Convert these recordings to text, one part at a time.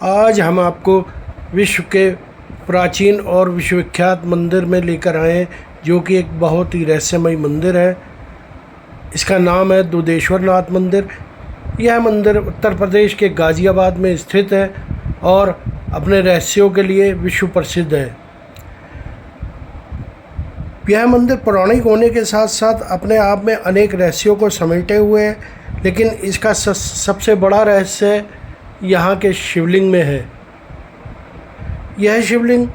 आज हम आपको विश्व के प्राचीन और विश्वविख्यात मंदिर में लेकर आए हैं, जो कि एक बहुत ही रहस्यमय मंदिर है। इसका नाम है दुधेश्वर नाथ मंदिर। यह मंदिर उत्तर प्रदेश के गाज़ियाबाद में स्थित है और अपने रहस्यों के लिए विश्व प्रसिद्ध है। यह मंदिर पौराणिक होने के साथ साथ अपने आप में अनेक रहस्यों को समेटे हुए है, लेकिन इसका सबसे बड़ा रहस्य यहाँ के शिवलिंग में है। यह शिवलिंग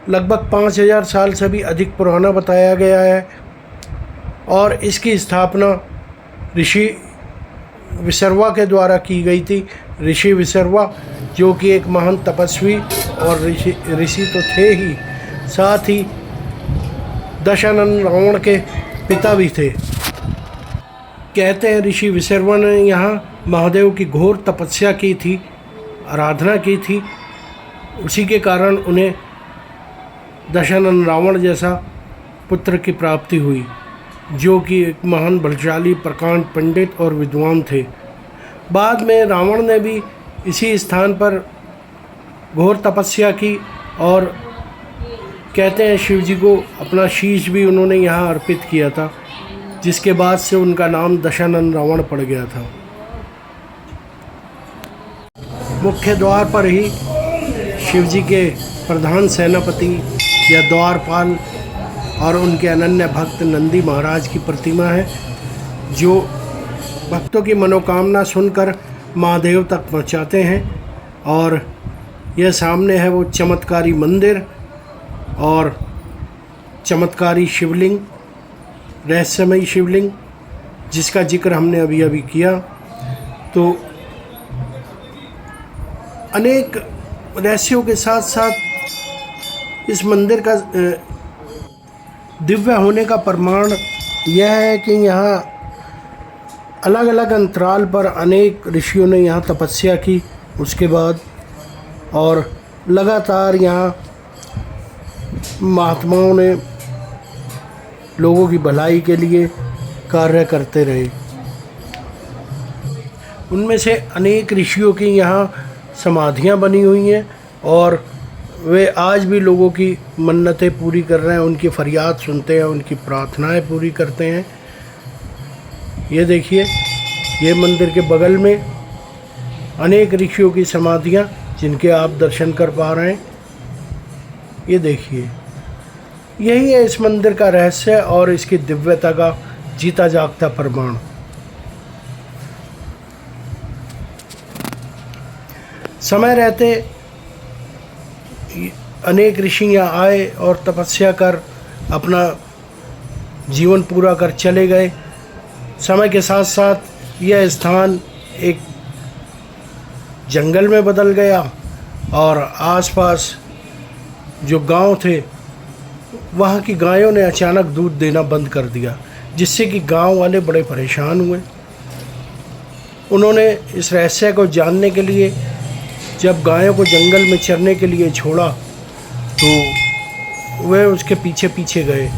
लगभग 5000 साल से भी अधिक पुराना बताया गया है और इसकी स्थापना ऋषि विसर्वा के द्वारा की गई थी। ऋषि विसर्वा जो कि एक महान तपस्वी और ऋषि तो थे ही, साथ ही दशानन रावण के पिता भी थे। कहते हैं ऋषि विसर्वा ने यहाँ महादेव की घोर तपस्या की थी, आराधना की थी। उसी के कारण उन्हें दशानन रावण जैसा पुत्र की प्राप्ति हुई, जो कि एक महान बलशाली प्रकांड पंडित और विद्वान थे। बाद में रावण ने भी इसी स्थान पर घोर तपस्या की और कहते हैं शिव जी को अपना शीश भी उन्होंने यहाँ अर्पित किया था, जिसके बाद से उनका नाम दशानन रावण पड़ गया था। मुख्य द्वार पर ही शिव जी के प्रधान सेनापति या द्वारपाल और उनके अनन्य भक्त नंदी महाराज की प्रतिमा है, जो भक्तों की मनोकामना सुनकर महादेव तक पहुंचाते हैं। और यह सामने है वो चमत्कारी मंदिर और चमत्कारी शिवलिंग, रहस्यमयी शिवलिंग, जिसका जिक्र हमने अभी अभी किया। तो अनेक रहस्यों के साथ साथ इस मंदिर का दिव्य होने का प्रमाण यह है कि यहाँ अलग अलग अंतराल पर अनेक ऋषियों ने यहाँ तपस्या की उसके बाद, और लगातार यहाँ महात्माओं ने लोगों की भलाई के लिए कार्य करते रहे। उनमें से अनेक ऋषियों की यहाँ समाधियाँ बनी हुई हैं और वे आज भी लोगों की मन्नतें पूरी कर रहे हैं, उनकी फरियाद सुनते हैं, उनकी प्रार्थनाएं पूरी करते हैं। ये देखिए, ये मंदिर के बगल में अनेक ऋषियों की समाधियाँ जिनके आप दर्शन कर पा रहे हैं। ये देखिए, यही है इस मंदिर का रहस्य और इसकी दिव्यता का जीता जागता प्रमाण। समय रहते अनेक ऋषि यहाँ आए और तपस्या कर अपना जीवन पूरा कर चले गए। समय के साथ साथ यह स्थान एक जंगल में बदल गया और आसपास जो गांव थे वहाँ की गायों ने अचानक दूध देना बंद कर दिया, जिससे कि गांव वाले बड़े परेशान हुए। उन्होंने इस रहस्य को जानने के लिए जब गायों को जंगल में चरने के लिए छोड़ा तो वे उसके पीछे पीछे गए।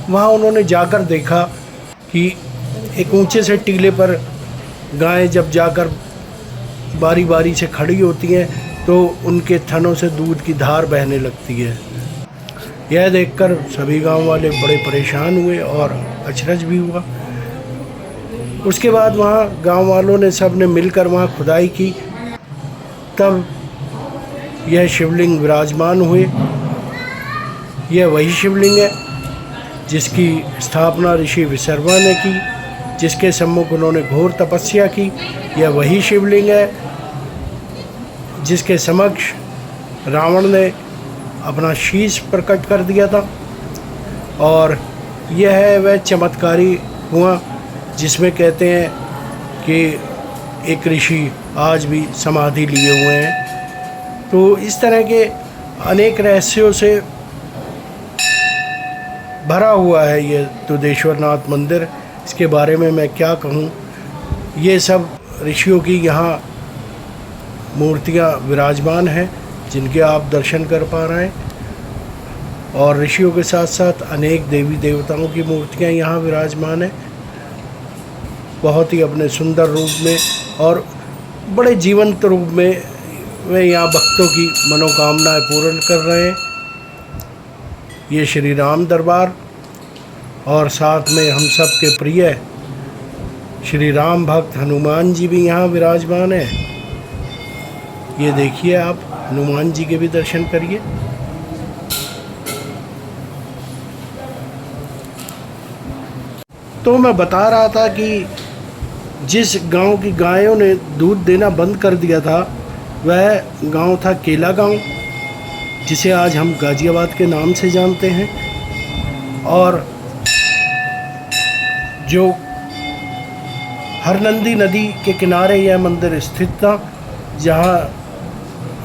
वहाँ उन्होंने जाकर देखा कि एक ऊंचे से टीले पर गायें जब जाकर बारी बारी से खड़ी होती हैं तो उनके थनों से दूध की धार बहने लगती है। यह देखकर सभी गांव वाले बड़े परेशान हुए और अचरज भी हुआ। उसके बाद वहाँ गांव वालों ने सब ने मिलकर वहाँ खुदाई की, तब यह शिवलिंग विराजमान हुए। यह वही शिवलिंग है जिसकी स्थापना ऋषि विसर्वा ने की, जिसके सम्मुख उन्होंने घोर तपस्या की। यह वही शिवलिंग है जिसके समक्ष रावण ने अपना शीश प्रकट कर दिया था। और यह है वह चमत्कारी कुआं जिसमें कहते हैं कि एक ऋषि आज भी समाधि लिए हुए हैं। तो इस तरह के अनेक रहस्यों से भरा हुआ है ये दुधेश्वर नाथ मंदिर। इसके बारे में मैं क्या कहूँ। ये सब ऋषियों की यहाँ मूर्तियाँ विराजमान हैं जिनके आप दर्शन कर पा रहे हैं, और ऋषियों के साथ साथ अनेक देवी देवताओं की मूर्तियाँ यहाँ विराजमान हैं, बहुत ही अपने सुंदर रूप में और बड़े जीवंत रूप में वे यहाँ भक्तों की मनोकामनाएं पूर्ण कर रहे हैं। ये श्री राम दरबार और साथ में हम सब के प्रिय श्री राम भक्त हनुमान जी भी यहाँ विराजमान है। ये देखिए, आप हनुमान जी के भी दर्शन करिए। तो मैं बता रहा था कि जिस गांव की गायों ने दूध देना बंद कर दिया था वह गांव था केला गांव, जिसे आज हम गाज़ियाबाद के नाम से जानते हैं। और जो हरनंदी नदी के किनारे यह मंदिर स्थित था, जहाँ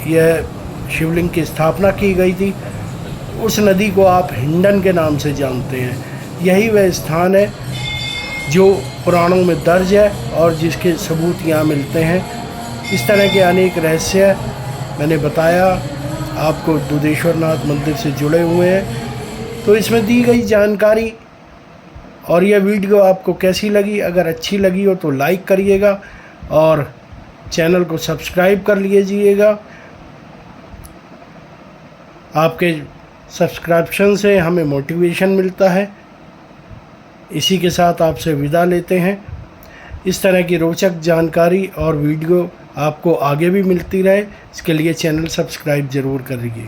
यह शिवलिंग की स्थापना की गई थी। उस नदी को आप हिंडन के नाम से जानते हैं। यही वह स्थान है जो पुराणों में दर्ज है और जिसके सबूत यहाँ मिलते हैं। इस तरह के अनेक रहस्य मैंने बताया आपको, दुधेश्वर नाथ मंदिर से जुड़े हुए हैं। तो इसमें दी गई जानकारी और यह वीडियो आपको कैसी लगी? अगर अच्छी लगी हो तो लाइक करिएगा और चैनल को सब्सक्राइब कर लीजिएगा। आपके सब्सक्रिप्शन से हमें मोटिवेशन मिलता है। इसी के साथ आपसे विदा लेते हैं। इस तरह की रोचक जानकारी और वीडियो आपको आगे भी मिलती रहे, इसके लिए चैनल सब्सक्राइब ज़रूर करिए।